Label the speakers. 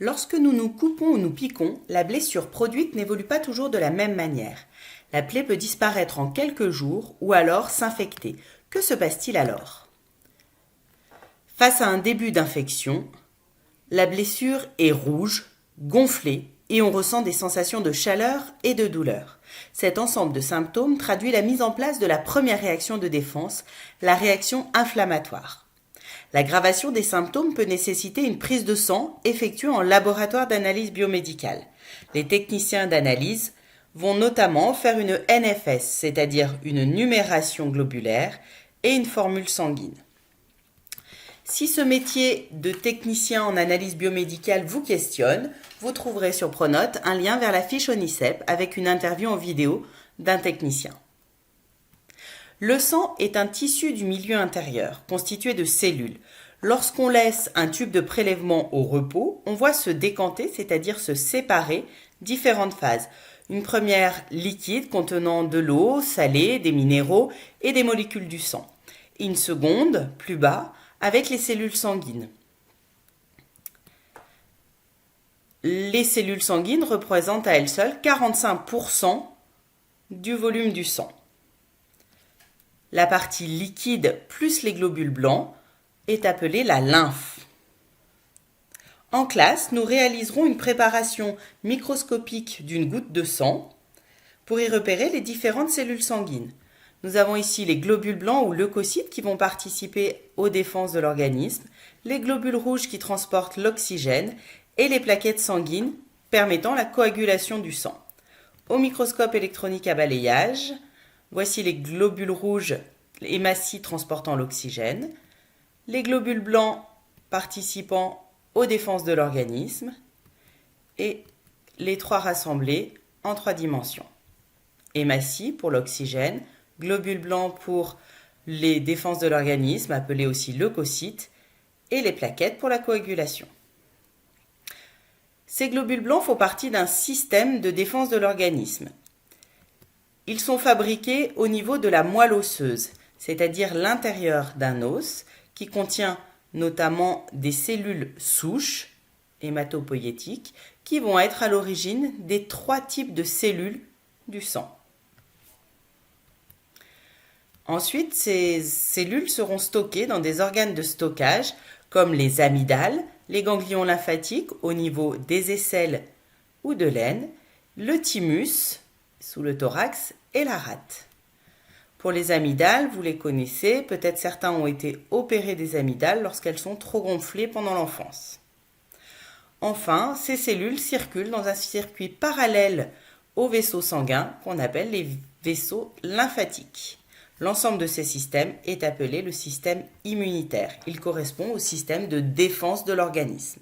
Speaker 1: Lorsque nous nous coupons ou nous piquons, la blessure produite n'évolue pas toujours de la même manière. La plaie peut disparaître en quelques jours ou alors s'infecter. Que se passe-t-il alors? Face à un début d'infection, la blessure est rouge, gonflée et on ressent des sensations de chaleur et de douleur. Cet ensemble de symptômes traduit la mise en place de la première réaction de défense, la réaction inflammatoire. L'aggravation des symptômes peut nécessiter une prise de sang effectuée en laboratoire d'analyse biomédicale. Les techniciens d'analyse vont notamment faire une NFS, c'est-à-dire une numération globulaire, et une formule sanguine. Si ce métier de technicien en analyse biomédicale vous questionne, vous trouverez sur Pronote un lien vers la fiche ONICEP avec une interview en vidéo d'un technicien. Le sang est un tissu du milieu intérieur, constitué de cellules. Lorsqu'on laisse un tube de prélèvement au repos, on voit se décanter, c'est-à-dire se séparer, différentes phases. Une première liquide contenant de l'eau, salée, des minéraux et des molécules du sang. Et une seconde, plus bas, avec les cellules sanguines. Les cellules sanguines représentent à elles seules 45% du volume du sang. La partie liquide plus les globules blancs est appelée la lymphe. En classe, nous réaliserons une préparation microscopique d'une goutte de sang pour y repérer les différentes cellules sanguines. Nous avons ici les globules blancs ou leucocytes qui vont participer aux défenses de l'organisme, les globules rouges qui transportent l'oxygène et les plaquettes sanguines permettant la coagulation du sang. Au microscope électronique à balayage, voici les globules rouges hématies transportant l'oxygène, les globules blancs participant aux défenses de l'organisme et les trois rassemblés en 3 dimensions. Hématies pour l'oxygène, globules blancs pour les défenses de l'organisme, appelés aussi leucocytes, et les plaquettes pour la coagulation. Ces globules blancs font partie d'un système de défense de l'organisme. Ils sont fabriqués au niveau de la moelle osseuse, c'est-à-dire l'intérieur d'un os qui contient notamment des cellules souches hématopoïétiques qui vont être à l'origine des 3 types de cellules du sang. Ensuite, ces cellules seront stockées dans des organes de stockage comme les amygdales, les ganglions lymphatiques au niveau des aisselles ou de l'aine, le thymus sous le thorax et la rate. Pour les amygdales, vous les connaissez, peut-être certains ont été opérés des amygdales lorsqu'elles sont trop gonflées pendant l'enfance. Enfin, ces cellules circulent dans un circuit parallèle aux vaisseaux sanguins qu'on appelle les vaisseaux lymphatiques. L'ensemble de ces systèmes est appelé le système immunitaire. Il correspond au système de défense de l'organisme.